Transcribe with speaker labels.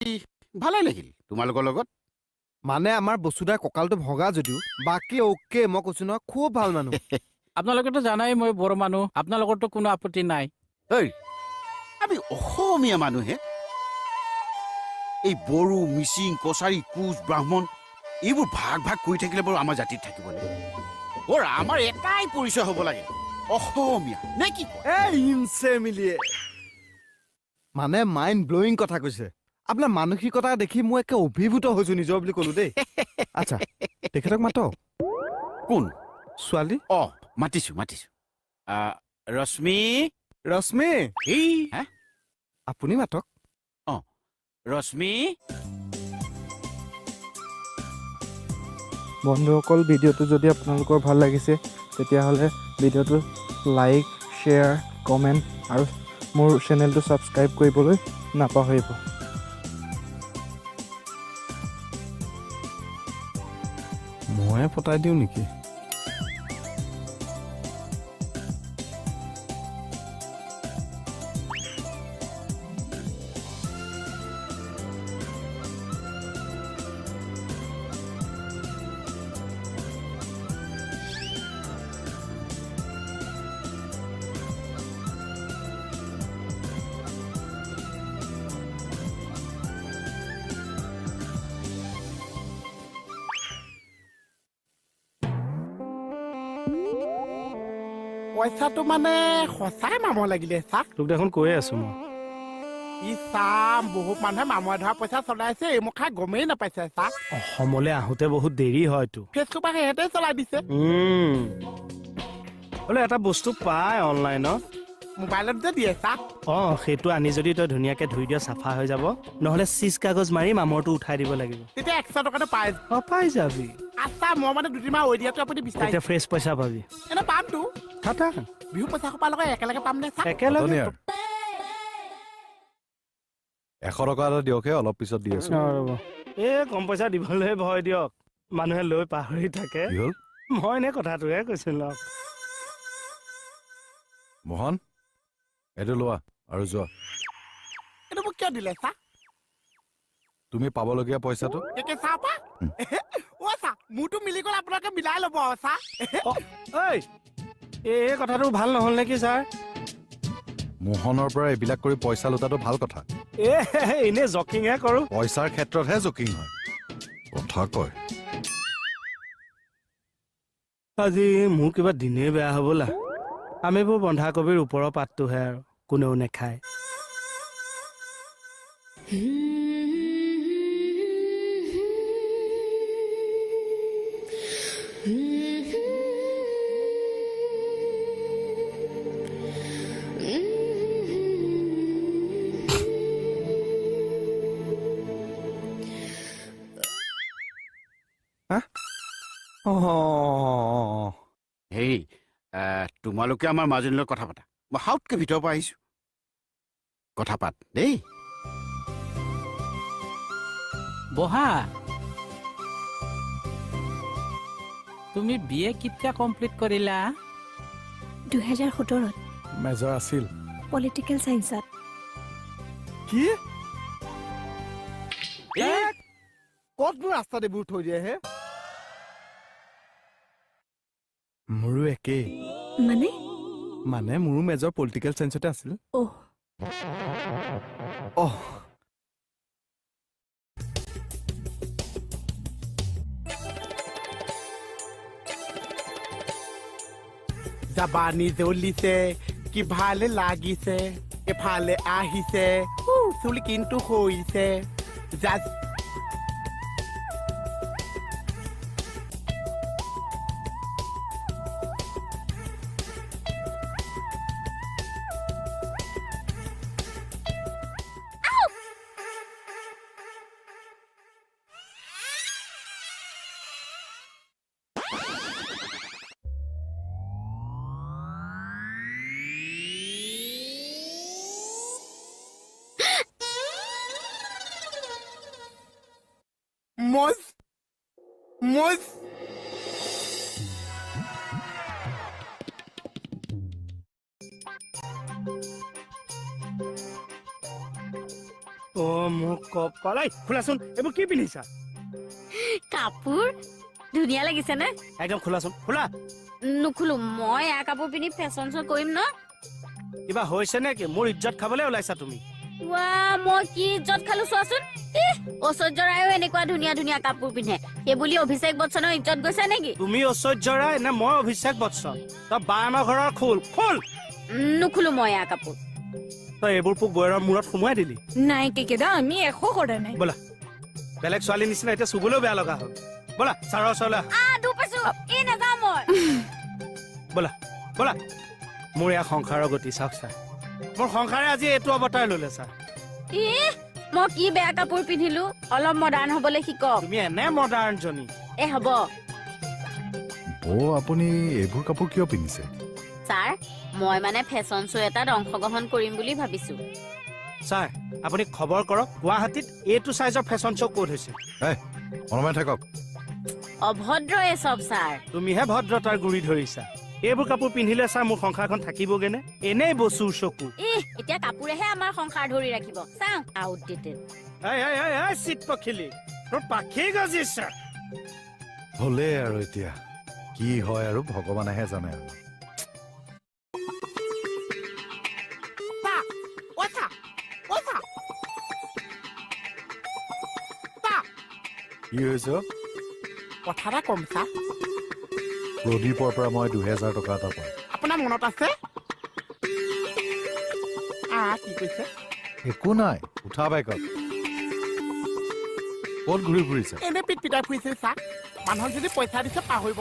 Speaker 1: ভালে লাগিল তোমালোকৰ লগত।
Speaker 2: মানে আমাৰ বসুদাৰ কঁকালটো ভগা যদিও বাকী ওকে মই কৈছো নহয় খুব ভাল মানুহ।
Speaker 3: আপোনালোকেতো জানাই মই বড়ো মানুহ, আপোনালোকৰতো কোনো আপত্তি নাই।
Speaker 1: ঐ আমি অসমীয়া মানুহে এই বড়ো, মিচিং, কছাৰী, কোচ, ব্ৰাহ্মণ এইবোৰ ভাগ ভাগ কৰি থাকিলে বাৰু আমাৰ জাতিত থাকিব লাগিব। আমাৰ এটাই পৰিচয় হ'ব লাগে, অসমীয়া নে কি?
Speaker 2: মানে মাইণ্ড ব্লয়িং কথা কৈছে। আপোনাৰ মানসিকতা দেখি মই একে অভিভূত হৈছো নিজৰ বুলি কলো দেই। আচ্ছা তেখেতক মাতক।
Speaker 1: কোন
Speaker 2: ছোৱালী?
Speaker 1: মাতিছো ৰশ্মি।
Speaker 2: ৰশ্মি
Speaker 1: হে
Speaker 2: আপুনি মাতক।
Speaker 1: ৰশ্মি।
Speaker 4: বন্ধুসকল, ভিডিঅ'টো যদি আপোনালোকৰ ভাল লাগিছে তেতিয়াহ'লে ভিডিঅ'টো লাইক, শ্বেয়াৰ, কমেণ্ট আৰু মোৰ চেনেলটো ছাবস্ক্ৰাইব কৰিবলৈ নাপাহৰিব।
Speaker 2: ময়ে পতাই দিওঁ নেকি?
Speaker 5: পইচাটো মানে সঁচাই মামৰ লাগিলে চাক।
Speaker 4: তোক দেখোন কৈয়ে আছো মই।
Speaker 5: ই চাম বহুত মানুহে মামৰ ধৰা পইচা চলাইছে, এই মোক খাই গমেই নাপাইছে চাক।
Speaker 4: অসমলৈ আহোঁতে বহুত দেৰি হয়তো।
Speaker 5: ফেচবুক সিহঁতে চলাই দিছে।
Speaker 4: বোলে এটা বস্তু পায় অনলাইনত,
Speaker 5: মোবাইলত যে দিয়ে চাক।
Speaker 4: সেইটো আনি যদি তই ধুনীয়াকে ধুই দিয় চাফা হৈ যাব, নহ'লে চিজ কাগজ মাৰি মামৰটো উঠাই দিব লাগিব।
Speaker 5: তেতিয়া 100 টকাটো পাই
Speaker 4: পাই যাবি।
Speaker 5: আচ্ছা মই মানে 2-3 মাহ ঐ দিয়াটো আপুনি বিচাৰি
Speaker 4: এতিয়া ফ্ৰেছ পইচা পাবি।
Speaker 5: এনে পামতো।
Speaker 4: থাকা
Speaker 5: বিহু পইচা সোপা লগত একেলগে পাম নে চাক?
Speaker 4: একেলগে
Speaker 2: 100 টকা এটা দিয়কহে, অলপ পিছত দি আছো।
Speaker 4: ৰ'ব, কম পইচা দিবলৈ ভয় দিয়ক, মানুহে লৈ পাহৰি থাকে।
Speaker 2: কি হ'ল?
Speaker 4: মই এনে কথাটোহে কৈছিলো।
Speaker 2: মোহন এইটো লোৱা আৰু যোৱা।
Speaker 5: এইটো মোক কিয় দিলে চাক?
Speaker 2: তুমি পাবলগীয়া পইচাটো।
Speaker 5: একে চাহ পা চা মোৰতো মিলি গ'ল, আপোনালোকে মিলাই ল'ব আৰু চাহ।
Speaker 4: এই কথাটো ভাল নহ'ল নেকি ছাৰ?
Speaker 2: মোহনৰ পৰা এইবিলাক কৰি পইচা লোটাটো ভাল কথা।
Speaker 4: এনে জকিংহে কৰো।
Speaker 2: পইচাৰ ক্ষেত্ৰতহে জকিং হয়, কথা কয়।
Speaker 4: আজি মোৰ কিবা দিনেই বেয়া হ'বলা। আমিবোৰ বন্ধাকবিৰ ওপৰৰ পাতটোহে আৰু কোনেও নেখায়।
Speaker 1: হেৰি তোমালোকে আমাৰ মাজনীৰ লগত কথা পাতা, মই হাউতকৈ ভিতৰৰ পৰা আহিছো। কথা পাত দেই।
Speaker 3: বহা। তুমি BA কেতিয়া কমপ্লিট কৰিলা?
Speaker 6: 2017
Speaker 2: মেজৰ আছিল।
Speaker 6: পলিটিকেল চাইন্সত।
Speaker 2: কি ক'তনো ৰাস্তাত এইবোৰ থৈ দিয়ে হে? মোৰো একেই। মানে মোৰো মেজৰ পলিটিকেল চাইন্সতে আছিল।
Speaker 5: জাবানি জ্বলিছে, কি ভালে লাগিছে, এফালে আহিছে, চুলি কিন্তু হৈছে। Moz.
Speaker 4: মোক
Speaker 5: কপাল ঐ খোলাচোন এইবোৰ কি পিন্ধিছা
Speaker 6: কাপোৰ ধুনীয়া লাগিছে নে
Speaker 5: একদম খোলাচোন খোলা
Speaker 6: নুখুলো মই এয়া কাপোৰ পিন্ধি ফেশ্বন শ্ব' কৰিম ন
Speaker 5: কিবা হৈছে নেকি মোৰ ইজ্জত খাবলৈ ওলাইছা তুমি
Speaker 6: ৱা মই কি ইজ্জত খালো চোৱাচোন ঐশ্বৰ্য ৰায়ো এনেকুৱা ধুনীয়া ধুনীয়া কাপোৰ পিন্ধে সেইবুলি অভিষেক বচ্চনৰ ইজ্জত গৈছে নেকি
Speaker 5: তুমি ঐশ্বৰ্য ৰায় নে মই অভিষেক বচ্চন তই বা আমাৰ ঘৰৰ খোল খোল
Speaker 6: নুখুলো মই এয়া কাপোৰ
Speaker 5: তই এইবোৰ পোক বৈৰৰ মূৰত সোমোৱাই দিলি
Speaker 7: নাই কেকেদা আমি একো কৰা নাই
Speaker 5: ব'লা বেলেগ ছোৱালীৰ নিচিনা এতিয়া চুবলৈও বেয়া লগা হ'ল ব'লা ছাৰৰ ওচৰলৈ
Speaker 6: দুখ পাইছো এই নাযাওঁ মই
Speaker 5: ব'লা ব'লা মোৰ এয়া সংসাৰৰ গতি চাওক ছাৰ মোৰ সংসাৰে আজি এইটো অৱতাৰ ল'লে ছাৰ
Speaker 6: মই কি বেয়া কাপোৰ পিন্ধিলো অলপ মডাৰ্ণ হবলৈ শিকক
Speaker 5: তুমি এনে মডাৰ্ণ জনী
Speaker 6: এ হ'ব
Speaker 8: বৌ আপুনি এইবোৰ কাপোৰ কিয় পিন্ধিছে
Speaker 6: ছাৰ মই মানে ফেশ্বন শ্ব' এটাত অংশগ্ৰহণ কৰিম বুলি ভাবিছো
Speaker 5: ছাৰ আপুনি খবৰ কৰক গুৱাহাটীত এইটো চাইজৰ ফেশ্বন শ্ব' ক'ত হৈছে
Speaker 8: মনে থাকক
Speaker 6: অভদ্ৰ এই চব ছাৰ
Speaker 5: তুমিহে ভদ্ৰতাৰ গুৰি ধৰিছা এইবোৰ কাপোৰ পিন্ধিলে ছাৰ মোৰ সংসাৰখন থাকিবগেনে এনেই বচুৰ চকু
Speaker 6: এতিয়া কাপোৰেহে আমাৰ সংসাৰ ধৰি ৰাখিব চাওঁ আউটডেটেড
Speaker 5: চিট পখিলি তোৰ পাখি গজিছা
Speaker 8: হ'লেই আৰু এতিয়া কি হয় আৰু ভগৱানেহে জানে আৰু কি হৈছে
Speaker 5: কথা এটা কম ছাৰ
Speaker 8: প্ৰদীপৰ পৰা মই 2000 টকা এটা পাওঁ
Speaker 5: আপোনাৰ মনত আছে কি কৈছে
Speaker 8: একো নাই উঠা বাইকত ক'ত ঘূৰি ফুৰিছে
Speaker 5: এনে পিট পিটাই ফুৰিছে ছাৰ মানুহক যদি পইচা দিছে পাহৰিব